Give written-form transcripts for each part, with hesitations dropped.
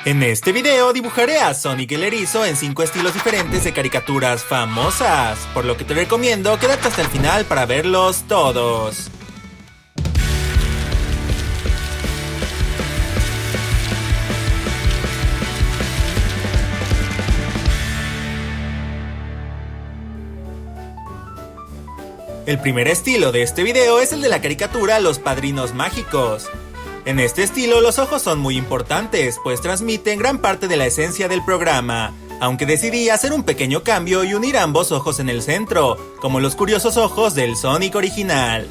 En este video dibujaré a Sonic el Erizo en 5 estilos diferentes de caricaturas famosas, por lo que te recomiendo quedarte hasta el final para verlos todos. El primer estilo de este video es el de la caricatura Los Padrinos Mágicos. En este estilo los ojos son muy importantes, pues transmiten gran parte de la esencia del programa, aunque decidí hacer un pequeño cambio y unir ambos ojos en el centro, como los curiosos ojos del Sonic original.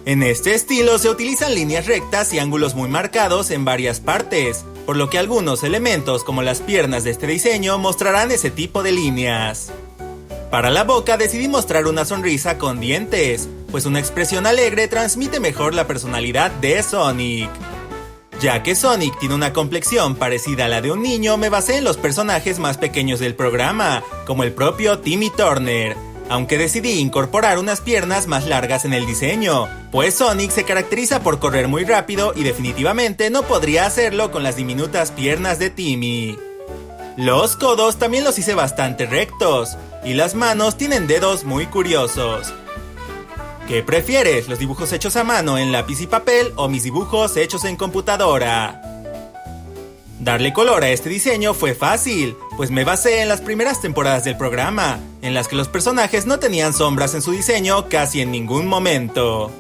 En este estilo se utilizan líneas rectas y ángulos muy marcados en varias partes, por lo que algunos elementos como las piernas de este diseño mostrarán ese tipo de líneas. Para la boca decidí mostrar una sonrisa con dientes, pues una expresión alegre transmite mejor la personalidad de Sonic. Ya que Sonic tiene una complexión parecida a la de un niño, me basé en los personajes más pequeños del programa, como el propio Timmy Turner, aunque decidí incorporar unas piernas más largas en el diseño, pues Sonic se caracteriza por correr muy rápido y definitivamente no podría hacerlo con las diminutas piernas de Timmy. Los codos también los hice bastante rectos, y las manos tienen dedos muy curiosos. ¿Qué prefieres, los dibujos hechos a mano en lápiz y papel o mis dibujos hechos en computadora? Darle color a este diseño fue fácil, pues me basé en las primeras temporadas del programa, en las que los personajes no tenían sombras en su diseño casi en ningún momento.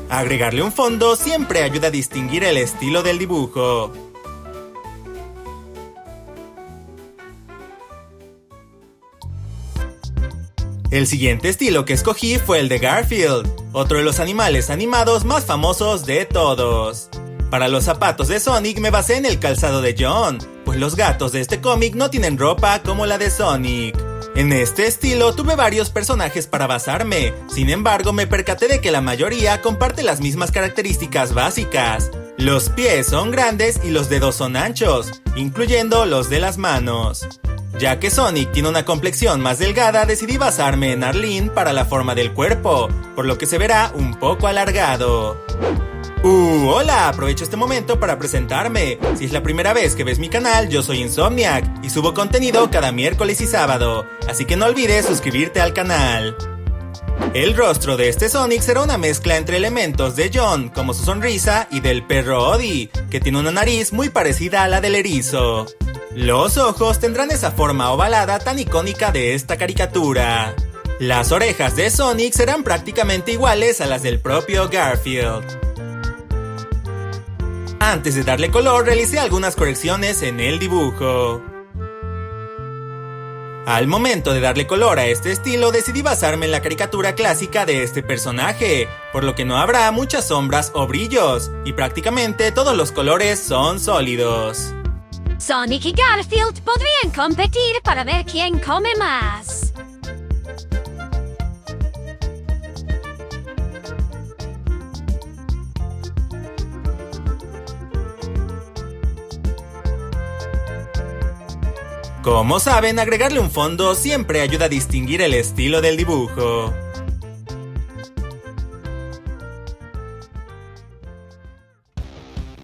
Agregarle un fondo siempre ayuda a distinguir el estilo del dibujo. El siguiente estilo que escogí fue el de Garfield, otro de los animales animados más famosos de todos. Para los zapatos de Sonic me basé en el calzado de John, pues los gatos de este cómic no tienen ropa como la de Sonic. En este estilo tuve varios personajes para basarme, sin embargo me percaté de que la mayoría comparte las mismas características básicas. Los pies son grandes y los dedos son anchos, incluyendo los de las manos. Ya que Sonic tiene una complexión más delgada, decidí basarme en Arlene para la forma del cuerpo, por lo que se verá un poco alargado. Hola, aprovecho este momento para presentarme. Si es la primera vez que ves mi canal, yo soy Insomniac y subo contenido cada miércoles y sábado, así que no olvides suscribirte al canal. El rostro de este Sonic será una mezcla entre elementos de John, como su sonrisa, y del perro Odie, que tiene una nariz muy parecida a la del erizo. Los ojos tendrán esa forma ovalada tan icónica de esta caricatura. Las orejas de Sonic serán prácticamente iguales a las del propio Garfield. Antes de darle color, realicé algunas correcciones en el dibujo. Al momento de darle color a este estilo, decidí basarme en la caricatura clásica de este personaje, por lo que no habrá muchas sombras o brillos, y prácticamente todos los colores son sólidos. Sonic y Garfield podrían competir para ver quién come más. Como saben, agregarle un fondo siempre ayuda a distinguir el estilo del dibujo.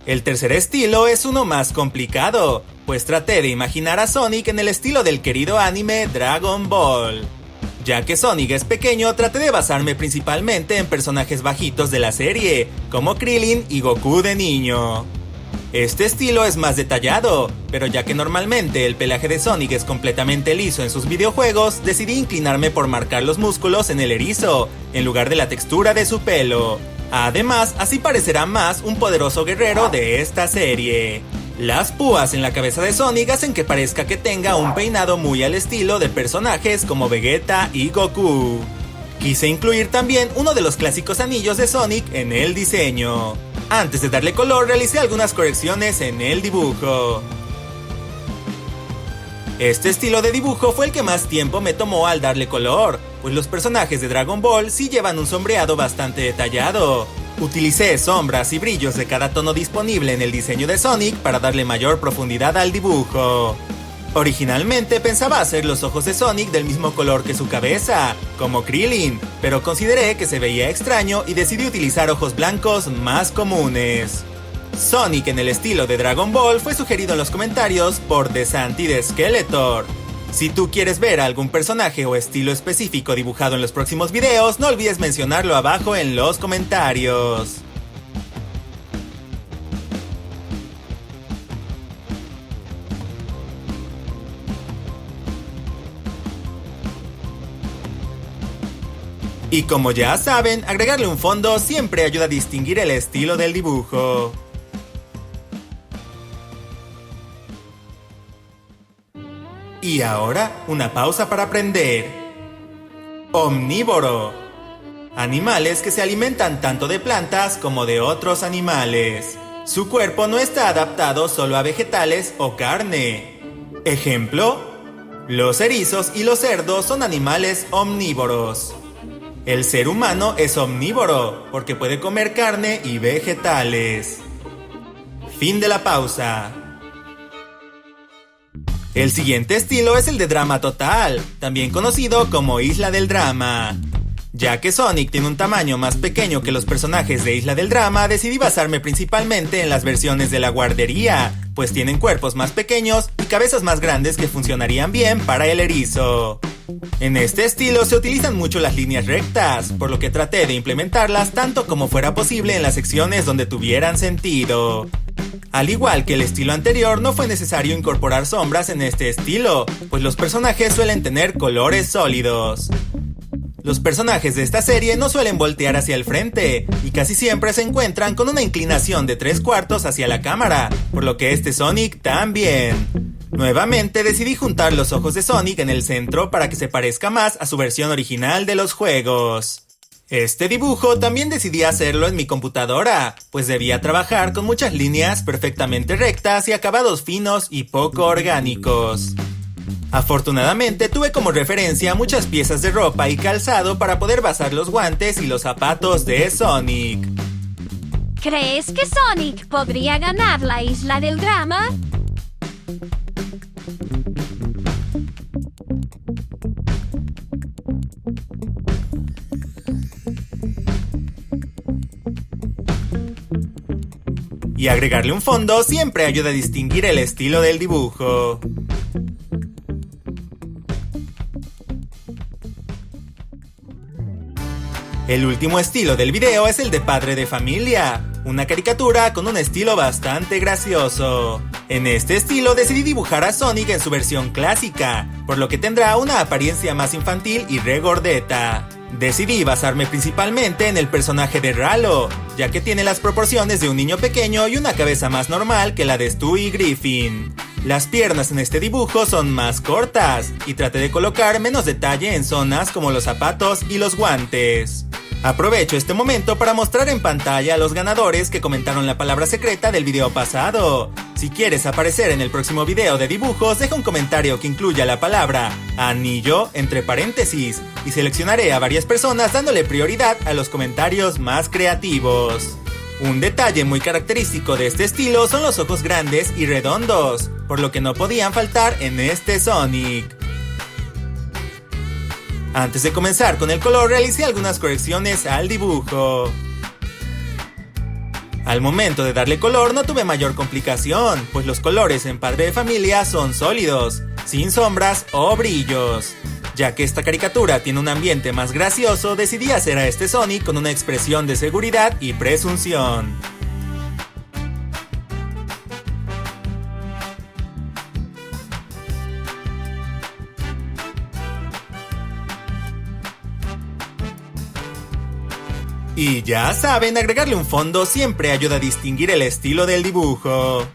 El tercer estilo es uno más complicado, pues traté de imaginar a Sonic en el estilo del querido anime Dragon Ball. Ya que Sonic es pequeño, traté de basarme principalmente en personajes bajitos de la serie, como Krillin y Goku de niño. Este estilo es más detallado, pero ya que normalmente el pelaje de Sonic es completamente liso en sus videojuegos, decidí inclinarme por marcar los músculos en el erizo, en lugar de la textura de su pelo. Además, así parecerá más un poderoso guerrero de esta serie. Las púas en la cabeza de Sonic hacen que parezca que tenga un peinado muy al estilo de personajes como Vegeta y Goku. Quise incluir también uno de los clásicos anillos de Sonic en el diseño. Antes de darle color, realicé algunas correcciones en el dibujo. Este estilo de dibujo fue el que más tiempo me tomó al darle color, pues los personajes de Dragon Ball sí llevan un sombreado bastante detallado. Utilicé sombras y brillos de cada tono disponible en el diseño de Sonic para darle mayor profundidad al dibujo. Originalmente pensaba hacer los ojos de Sonic del mismo color que su cabeza, como Krillin, pero consideré que se veía extraño y decidí utilizar ojos blancos más comunes. Sonic en el estilo de Dragon Ball fue sugerido en los comentarios por The Santi de Skeletor. Si tú quieres ver a algún personaje o estilo específico dibujado en los próximos videos, no olvides mencionarlo abajo en los comentarios. Y como ya saben, agregarle un fondo siempre ayuda a distinguir el estilo del dibujo. Y ahora, una pausa para aprender. Omnívoro. Animales que se alimentan tanto de plantas como de otros animales. Su cuerpo no está adaptado solo a vegetales o carne. Ejemplo: los erizos y los cerdos son animales omnívoros. El ser humano es omnívoro porque puede comer carne y vegetales. Fin de la pausa. El siguiente estilo es el de drama total, también conocido como Isla del Drama. Ya que Sonic tiene un tamaño más pequeño que los personajes de Isla del Drama, decidí basarme principalmente en las versiones de la guardería, pues tienen cuerpos más pequeños y cabezas más grandes que funcionarían bien para el erizo. En este estilo se utilizan mucho las líneas rectas, por lo que traté de implementarlas tanto como fuera posible en las secciones donde tuvieran sentido. Al igual que el estilo anterior, no fue necesario incorporar sombras en este estilo, pues los personajes suelen tener colores sólidos. Los personajes de esta serie no suelen voltear hacia el frente, y casi siempre se encuentran con una inclinación de 3/4 hacia la cámara, por lo que este Sonic también. Nuevamente decidí juntar los ojos de Sonic en el centro para que se parezca más a su versión original de los juegos. Este dibujo también decidí hacerlo en mi computadora, pues debía trabajar con muchas líneas perfectamente rectas y acabados finos y poco orgánicos. Afortunadamente tuve como referencia muchas piezas de ropa y calzado para poder basar los guantes y los zapatos de Sonic. ¿Crees que Sonic podría ganar la Isla del Drama? Y agregarle un fondo siempre ayuda a distinguir el estilo del dibujo. El último estilo del video es el de Padre de Familia, una caricatura con un estilo bastante gracioso. En este estilo decidí dibujar a Sonic en su versión clásica, por lo que tendrá una apariencia más infantil y regordeta. Decidí basarme principalmente en el personaje de Rallo, ya que tiene las proporciones de un niño pequeño y una cabeza más normal que la de Stu y Griffin. Las piernas en este dibujo son más cortas, y traté de colocar menos detalle en zonas como los zapatos y los guantes. Aprovecho este momento para mostrar en pantalla a los ganadores que comentaron la palabra secreta del video pasado. Si quieres aparecer en el próximo video de dibujos, deja un comentario que incluya la palabra anillo entre paréntesis y seleccionaré a varias personas dándole prioridad a los comentarios más creativos. Un detalle muy característico de este estilo son los ojos grandes y redondos, por lo que no podían faltar en este Sonic. Antes de comenzar con el color, realicé algunas correcciones al dibujo. Al momento de darle color no tuve mayor complicación, pues los colores en Padre de Familia son sólidos, sin sombras o brillos. Ya que esta caricatura tiene un ambiente más gracioso, decidí hacer a este Sonic con una expresión de seguridad y presunción. Y ya saben, agregarle un fondo siempre ayuda a distinguir el estilo del dibujo.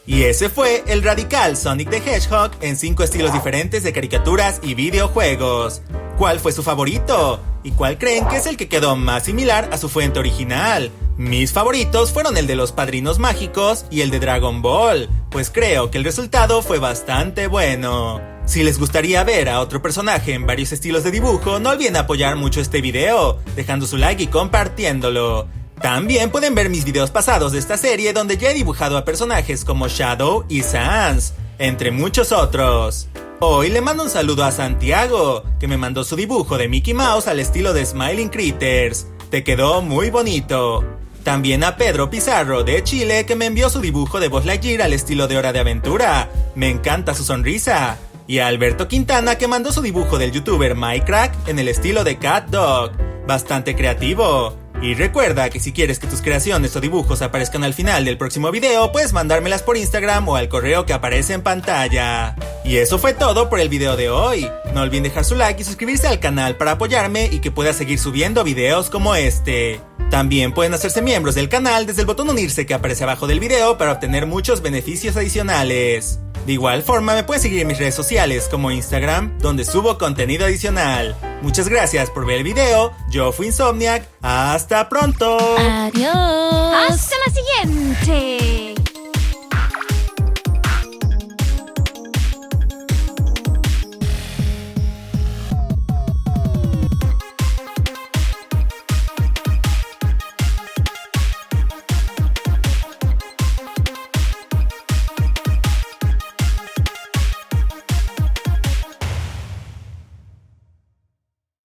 Y ese fue el radical Sonic the Hedgehog en 5 estilos diferentes de caricaturas y videojuegos. ¿Cuál fue su favorito? ¿Y cuál creen que es el que quedó más similar a su fuente original? Mis favoritos fueron el de los Padrinos Mágicos y el de Dragon Ball, pues creo que el resultado fue bastante bueno. Si les gustaría ver a otro personaje en varios estilos de dibujo, no olviden apoyar mucho este video, dejando su like y compartiéndolo. También pueden ver mis videos pasados de esta serie donde ya he dibujado a personajes como Shadow y Sans, entre muchos otros. Hoy le mando un saludo a Santiago, que me mandó su dibujo de Mickey Mouse al estilo de Smiling Critters. Te quedó muy bonito. También a Pedro Pizarro de Chile, que me envió su dibujo de Buzz Lightyear al estilo de Hora de Aventura. Me encanta su sonrisa. Y a Alberto Quintana, que mandó su dibujo del youtuber MyCrack en el estilo de Cat Dog. Bastante creativo. Y recuerda que si quieres que tus creaciones o dibujos aparezcan al final del próximo video, puedes mandármelas por Instagram o al correo que aparece en pantalla. Y eso fue todo por el video de hoy. No olviden dejar su like y suscribirse al canal para apoyarme y que pueda seguir subiendo videos como este. También pueden hacerse miembros del canal desde el botón unirse que aparece abajo del video para obtener muchos beneficios adicionales. De igual forma me puedes seguir en mis redes sociales como Instagram, donde subo contenido adicional. Muchas gracias por ver el video, yo fui Insomniac, ¡hasta pronto! Adiós. ¡Hasta la siguiente!